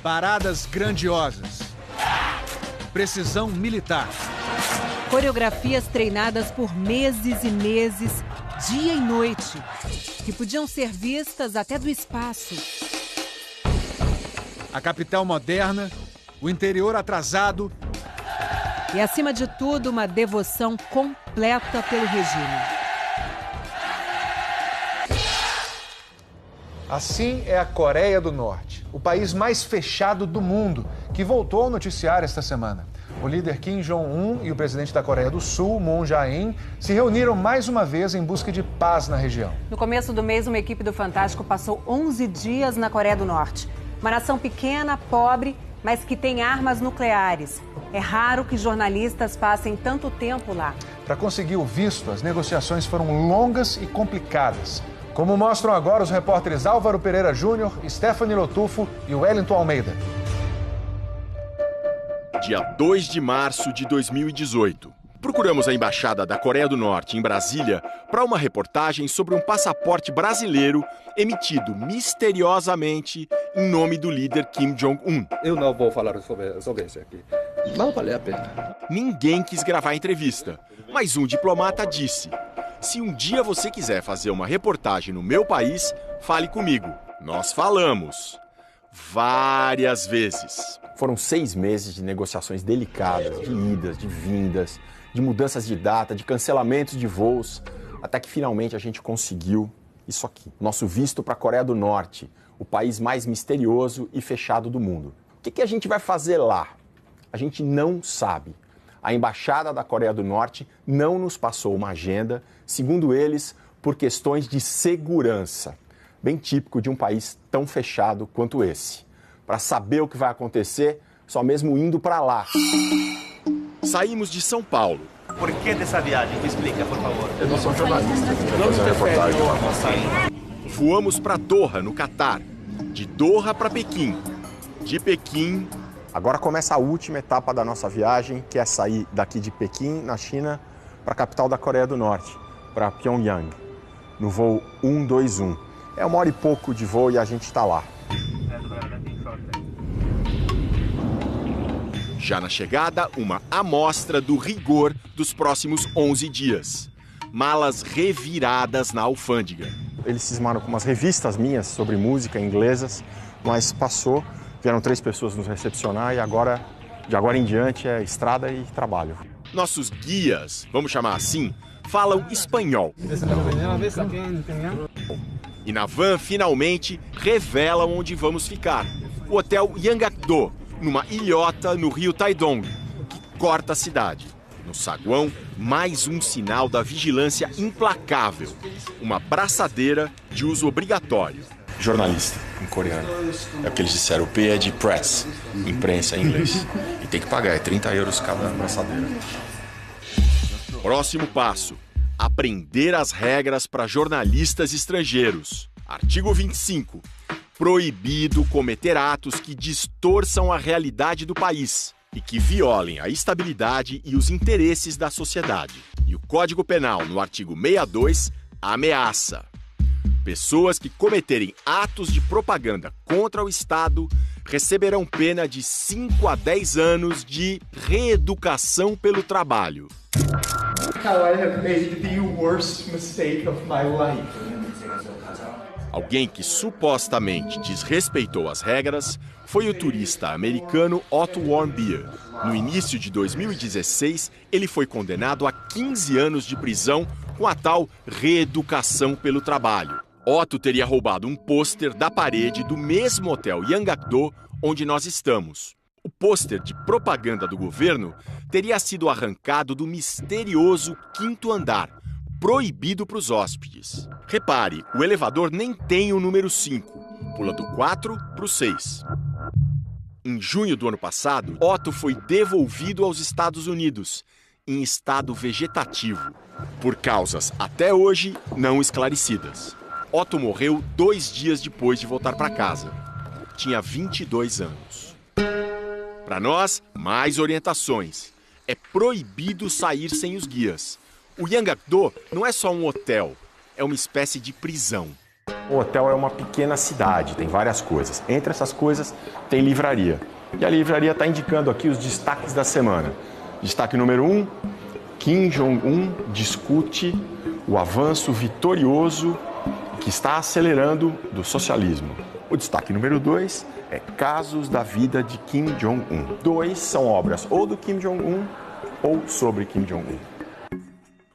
Paradas grandiosas. Precisão militar. Coreografias treinadas por meses e meses, dia e noite, que podiam ser vistas até do espaço. A capital moderna, o interior atrasado. E, acima de tudo, uma devoção completa pelo regime. Assim é a Coreia do Norte, o país mais fechado do mundo, que voltou ao noticiário esta semana. O líder Kim Jong-un e o presidente da Coreia do Sul, Moon Jae-in, se reuniram mais uma vez em busca de paz na região. No começo do mês, uma equipe do Fantástico passou 11 dias na Coreia do Norte. Uma nação pequena, pobre, mas que tem armas nucleares. É raro que jornalistas passem tanto tempo lá. Para conseguir o visto, as negociações foram longas e complicadas. Como mostram agora os repórteres Álvaro Pereira Júnior, Stephanie Lotufo e Wellington Almeida. Dia 2 de março de 2018. Procuramos a Embaixada da Coreia do Norte, em Brasília, para uma reportagem sobre um passaporte brasileiro emitido misteriosamente em nome do líder Kim Jong-un. Eu não vou falar sobre isso aqui. Não vale a pena. Ninguém quis gravar a entrevista, mas um diplomata disse: se um dia você quiser fazer uma reportagem no meu país, fale comigo. Nós falamos. Várias vezes. Foram 6 meses de negociações delicadas, de idas, de vindas, de mudanças de data, de cancelamentos de voos, até que finalmente a gente conseguiu isso aqui. Nosso visto para a Coreia do Norte, o país mais misterioso e fechado do mundo. O que a gente vai fazer lá? A gente não sabe. A Embaixada da Coreia do Norte não nos passou uma agenda, segundo eles, por questões de segurança. Bem típico de um país tão fechado quanto esse. Para saber o que vai acontecer, só mesmo indo para lá. Saímos de São Paulo. Por que dessa viagem? Me explica, por favor. Eu não sou jornalista. Não me reportagem. Voamos para Doha, no Catar. De Doha para Pequim. De Pequim... Agora começa a última etapa da nossa viagem, que é sair daqui de Pequim, na China, para a capital da Coreia do Norte, para Pyongyang, no voo 121. É 1 hora e pouco de voo e a gente está lá. Já na chegada, uma amostra do rigor dos próximos 11 dias. Malas reviradas na alfândega. Eles cismaram com umas revistas minhas sobre música inglesas, mas passou, vieram 3 pessoas nos recepcionar e agora, de agora em diante, é estrada e trabalho. Nossos guias, vamos chamar assim, falam espanhol. E na van, finalmente, revelam onde vamos ficar. O Hotel Yanggakdo, numa ilhota no rio Taedong, que corta a cidade. No saguão, mais um sinal da vigilância implacável. Uma braçadeira de uso obrigatório. Jornalista, em coreano. É o que eles disseram, o P é de press, imprensa em inglês. E tem que pagar, é 30 euros cada braçadeira. Próximo passo. Aprender as regras para jornalistas estrangeiros. Artigo 25. Proibido cometer atos que distorçam a realidade do país e que violem a estabilidade e os interesses da sociedade. E o Código Penal, no artigo 62, ameaça. Pessoas que cometerem atos de propaganda contra o Estado receberão pena de 5 a 10 anos de reeducação pelo trabalho. Alguém que supostamente desrespeitou as regras foi o turista americano Otto Warmbier. No início de 2016, ele foi condenado a 15 anos de prisão com a tal reeducação pelo trabalho. Otto teria roubado um pôster da parede do mesmo hotel Yanggakdo onde nós estamos. O pôster de propaganda do governo teria sido arrancado do misterioso 5º andar, proibido para os hóspedes. Repare, o elevador nem tem o número 5, pula do 4 para o 6. Em junho do ano passado, Otto foi devolvido aos Estados Unidos, em estado vegetativo, por causas até hoje não esclarecidas. Otto morreu 2 dias depois de voltar para casa. Tinha 22 anos. Para nós, mais orientações. É proibido sair sem os guias. O Yanggakdo não é só um hotel, é uma espécie de prisão. O hotel é uma pequena cidade, tem várias coisas. Entre essas coisas tem livraria. E a livraria está indicando aqui os destaques da semana. Destaque número 1, Kim Jong-un discute o avanço vitorioso que está acelerando do socialismo. O destaque número 2 é Casos da Vida de Kim Jong-un. 2 são obras ou do Kim Jong-un ou sobre Kim Jong-un.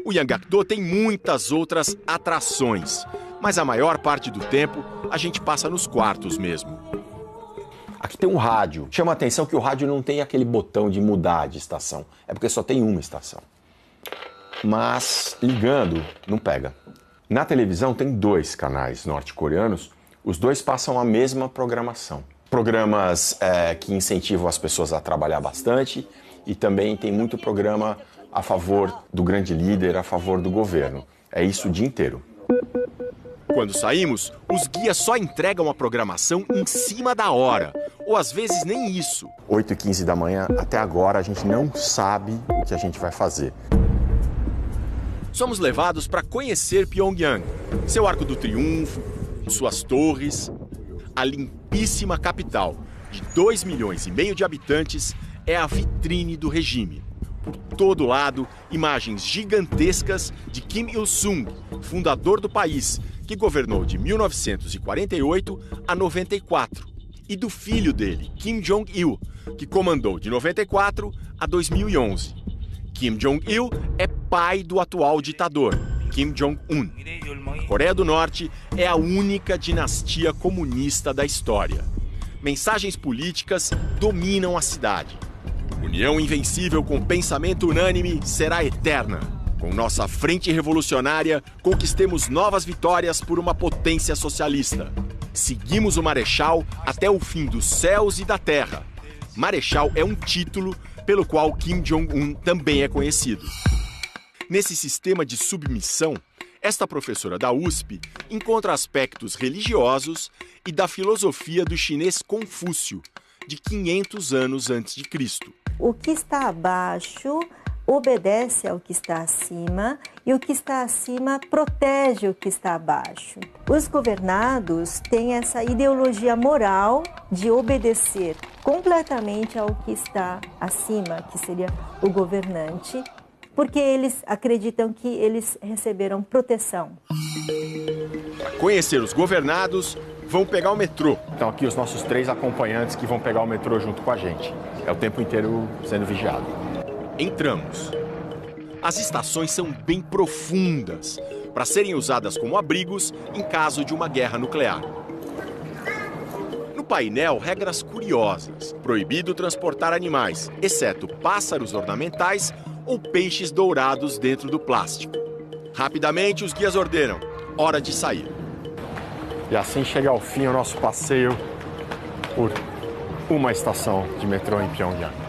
O Yanggakdo tem muitas outras atrações, mas a maior parte do tempo a gente passa nos quartos mesmo. Aqui tem um rádio. Chama a atenção que o rádio não tem aquele botão de mudar de estação. É porque só tem uma estação. Mas ligando, não pega. Na televisão tem 2 canais norte-coreanos. Os 2 passam a mesma programação. Programas que incentivam as pessoas a trabalhar bastante e também tem muito programa a favor do grande líder, a favor do governo. É isso o dia inteiro. Quando saímos, os guias só entregam a programação em cima da hora, ou às vezes nem isso. 8h15 da manhã, até agora a gente não sabe o que a gente vai fazer. Somos levados para conhecer Pyongyang, seu Arco do Triunfo, suas torres. A limpíssima capital, de 2,5 milhões de habitantes, é a vitrine do regime. Por todo lado, imagens gigantescas de Kim Il-sung, fundador do país, que governou de 1948 a 94, e do filho dele, Kim Jong-il, que comandou de 94 a 2011. Kim Jong-il é pai do atual ditador, Kim Jong-un. A Coreia do Norte é a única dinastia comunista da história. Mensagens políticas dominam a cidade. União invencível com pensamento unânime será eterna. Com nossa frente revolucionária, conquistemos novas vitórias por uma potência socialista. Seguimos o Marechal até o fim dos céus e da terra. Marechal é um título pelo qual Kim Jong-un também é conhecido. Nesse sistema de submissão, esta professora da USP encontra aspectos religiosos e da filosofia do chinês Confúcio, de 500 anos antes de Cristo. O que está abaixo obedece ao que está acima e o que está acima protege o que está abaixo. Os governados têm essa ideologia moral de obedecer completamente ao que está acima, que seria o governante, porque eles acreditam que eles receberam proteção. Para conhecer os governados, vão pegar o metrô. Então aqui os nossos 3 acompanhantes que vão pegar o metrô junto com a gente. É o tempo inteiro sendo vigiado. Entramos. As estações são bem profundas, para serem usadas como abrigos em caso de uma guerra nuclear. No painel, regras curiosas. Proibido transportar animais, exceto pássaros ornamentais ou peixes dourados dentro do plástico. Rapidamente, os guias ordenam: hora de sair. E assim chega ao fim o nosso passeio por uma estação de metrô em Pyongyang.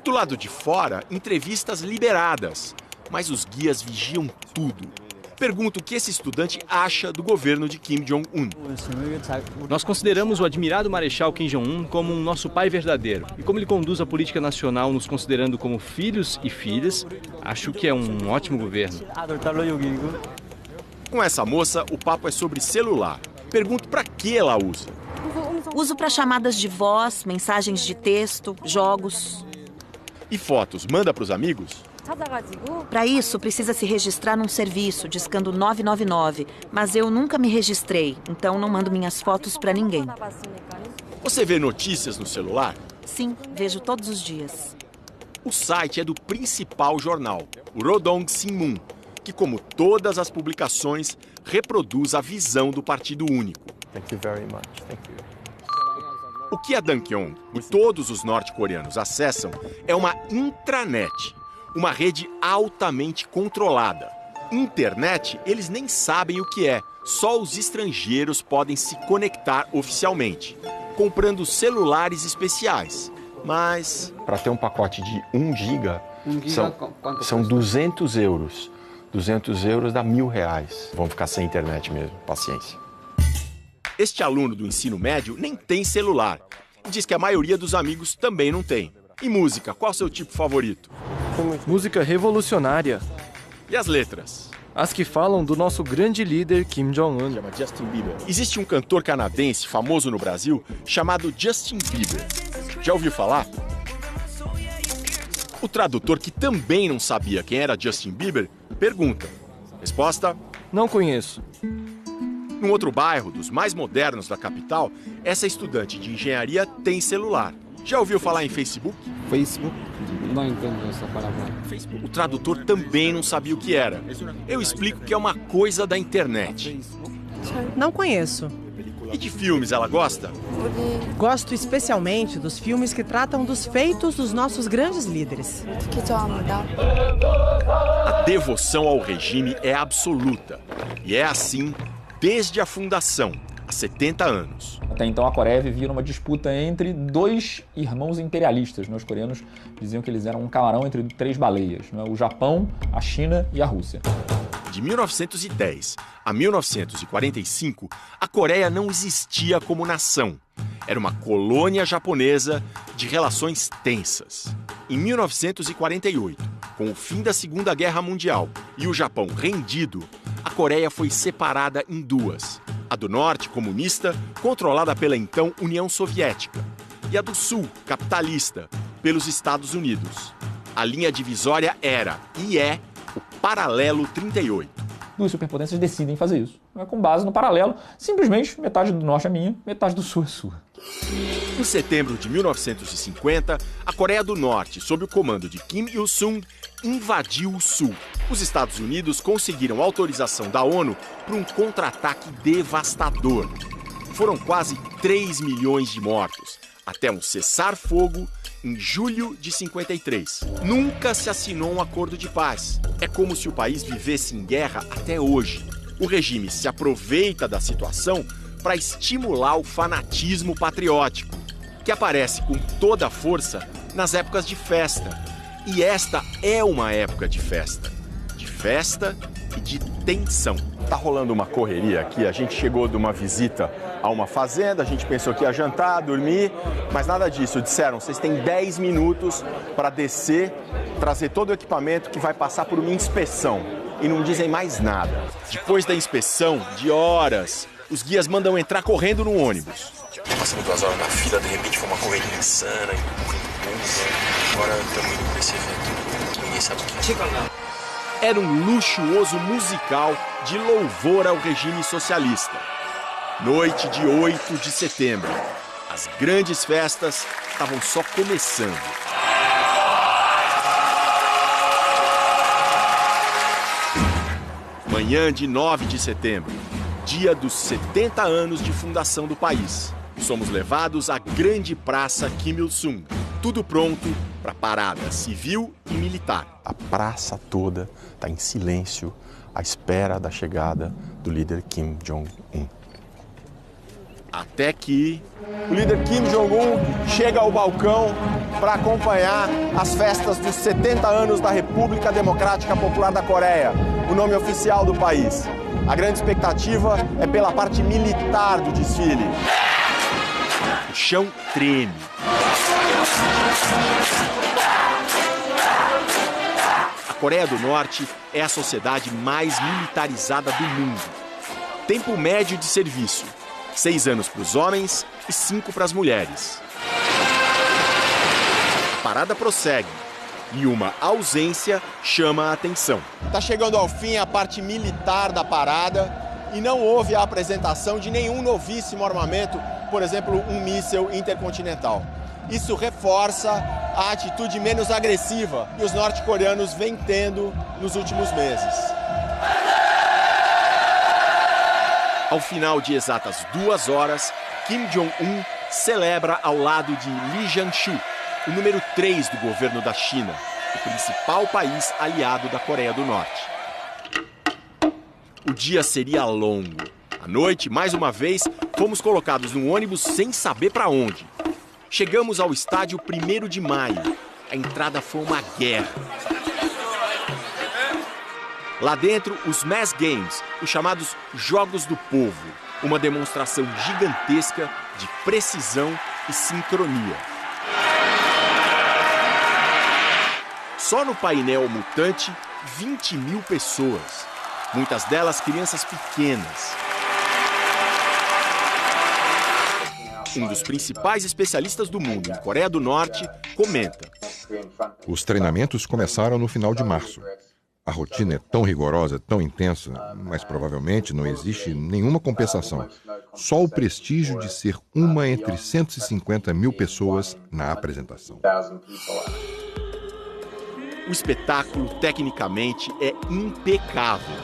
Do lado de fora, entrevistas liberadas, mas os guias vigiam tudo. Pergunto o que esse estudante acha do governo de Kim Jong-un. Nós consideramos o admirado Marechal Kim Jong-un como um nosso pai verdadeiro. E como ele conduz a política nacional nos considerando como filhos e filhas, acho que é um ótimo governo. Com essa moça, o papo é sobre celular. Pergunto para que ela usa. Uso para chamadas de voz, mensagens de texto, jogos. E fotos, manda para os amigos? Para isso, precisa se registrar num serviço, discando 999. Mas eu nunca me registrei, então não mando minhas fotos para ninguém. Você vê notícias no celular? Sim, vejo todos os dias. O site é do principal jornal, o Rodong Sinmun, que, como todas as publicações, reproduz a visão do Partido Único. Thank you very much. Thank you. O que a Dankyeong e todos os norte-coreanos acessam é uma intranet, uma rede altamente controlada. Internet, eles nem sabem o que é, só os estrangeiros podem se conectar oficialmente, comprando celulares especiais. Mas... para ter um pacote de 1 giga, são 200 euros. 200 euros dá R$1.000. Vão ficar sem internet mesmo, paciência. Este aluno do ensino médio nem tem celular. E diz que a maioria dos amigos também não tem. E música, qual o seu tipo favorito? Música revolucionária. E as letras? As que falam do nosso grande líder Kim Jong-un. Chama Justin Bieber. Existe um cantor canadense famoso no Brasil chamado Justin Bieber. Já ouviu falar? O tradutor, que também não sabia quem era Justin Bieber, pergunta. Resposta: não conheço. Num outro bairro, dos mais modernos da capital, essa estudante de engenharia tem celular. Já ouviu falar em Facebook? Facebook? Não entendo essa palavra. O tradutor também não sabia o que era. Eu explico que é uma coisa da internet. Não conheço. E de filmes ela gosta? Gosto especialmente dos filmes que tratam dos feitos dos nossos grandes líderes. A devoção ao regime é absoluta. E é assim desde a fundação, há 70 anos. Até então, a Coreia vivia numa disputa entre dois irmãos imperialistas. Os coreanos diziam que eles eram um camarão entre 3 baleias, o Japão, a China e a Rússia. De 1910 a 1945, a Coreia não existia como nação. Era uma colônia japonesa de relações tensas. Em 1948, com o fim da Segunda Guerra Mundial e o Japão rendido, a Coreia foi separada em duas. A do Norte, comunista, controlada pela então União Soviética, e a do Sul, capitalista, pelos Estados Unidos. A linha divisória era, e é, o Paralelo 38. Duas superpotências decidem fazer isso. Com base no paralelo, simplesmente metade do Norte é minha, metade do Sul é sua. Em setembro de 1950, a Coreia do Norte, sob o comando de Kim Il-sung, invadiu o Sul. Os Estados Unidos conseguiram autorização da ONU para um contra-ataque devastador. Foram quase 3 milhões de mortos, até um cessar-fogo em julho de 53. Nunca se assinou um acordo de paz. É como se o país vivesse em guerra até hoje. O regime se aproveita da situação para estimular o fanatismo patriótico, que aparece com toda a força nas épocas de festa. E esta é uma época de festa e de tensão. Tá rolando uma correria aqui, a gente chegou de uma visita a uma fazenda, a gente pensou que ia jantar, dormir, mas nada disso. Disseram, vocês têm 10 minutos para descer, trazer todo o equipamento que vai passar por uma inspeção. E não dizem mais nada. Depois da inspeção, de horas, os guias mandam entrar correndo no ônibus. Passamos 2 horas na fila, de repente foi uma correria insana, agora estamos indo para esse evento. Ninguém sabe o que é. Era um luxuoso musical de louvor ao regime socialista. Noite de 8 de setembro. As grandes festas estavam só começando. Manhã de 9 de setembro, dia dos 70 anos de fundação do país. Somos levados à grande praça Kim Il-sung. Tudo pronto para parada civil e militar. A praça toda está em silêncio, à espera da chegada do líder Kim Jong-un. Até que o líder Kim Jong-un chega ao balcão para acompanhar as festas dos 70 anos da República Democrática Popular da Coreia, o nome oficial do país. A grande expectativa é pela parte militar do desfile. O chão treme. A Coreia do Norte é a sociedade mais militarizada do mundo. Tempo médio de serviço: 6 anos para os homens e 5 para as mulheres. A parada prossegue e uma ausência chama a atenção. Está chegando ao fim a parte militar da parada e não houve a apresentação de nenhum novíssimo armamento, por exemplo, um míssil intercontinental. Isso reforça a atitude menos agressiva que os norte-coreanos vêm tendo nos últimos meses. Ao final de exatas 2 horas, Kim Jong-un celebra ao lado de Lee Jae-shu, o número 3 do governo da China, o principal país aliado da Coreia do Norte. O dia seria longo. À noite, mais uma vez, fomos colocados num ônibus sem saber para onde. Chegamos ao estádio 1º de maio. A entrada foi uma guerra. Lá dentro, os Mass Games, os chamados Jogos do Povo, uma demonstração gigantesca de precisão e sincronia. Só no painel mutante, 20 mil pessoas. muitas delas crianças pequenas. Um dos principais especialistas do mundo em Coreia do Norte comenta: os treinamentos começaram no final de março. A rotina é tão rigorosa, tão intensa, mas provavelmente não existe nenhuma compensação. Só o prestígio de ser uma entre 150 mil pessoas na apresentação. O espetáculo, tecnicamente, é impecável.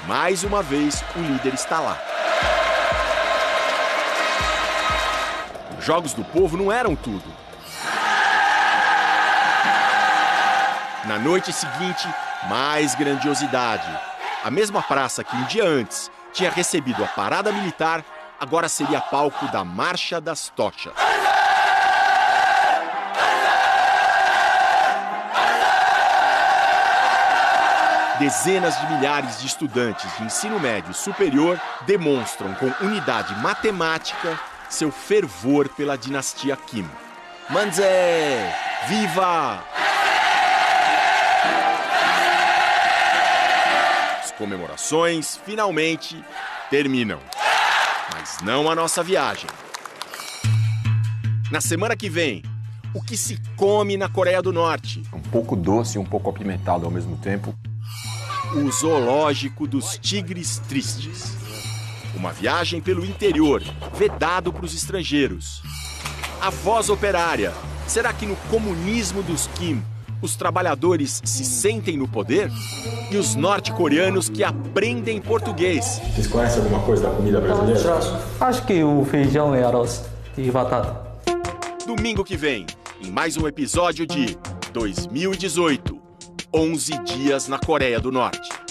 Mais uma vez, o líder está lá. Os Jogos do Povo não eram tudo. Na noite seguinte, mais grandiosidade. A mesma praça que um dia antes tinha recebido a parada militar, agora seria palco da Marcha das Tochas. Dezenas de milhares de estudantes de ensino médio superior demonstram com unidade matemática seu fervor pela dinastia Kim. Manzé! Viva! As comemorações finalmente terminam. Mas não a nossa viagem. Na semana que vem, o que se come na Coreia do Norte? Um pouco doce e um pouco apimentado ao mesmo tempo. O zoológico dos tigres tristes. Uma viagem pelo interior, vedado para os estrangeiros. A voz operária. Será que no comunismo dos Kim, os trabalhadores se sentem no poder? E os norte-coreanos que aprendem português. Vocês conhecem alguma coisa da comida brasileira? Acho que o feijão e arroz e batata. Domingo que vem, em mais um episódio de 2018, 11 dias na Coreia do Norte.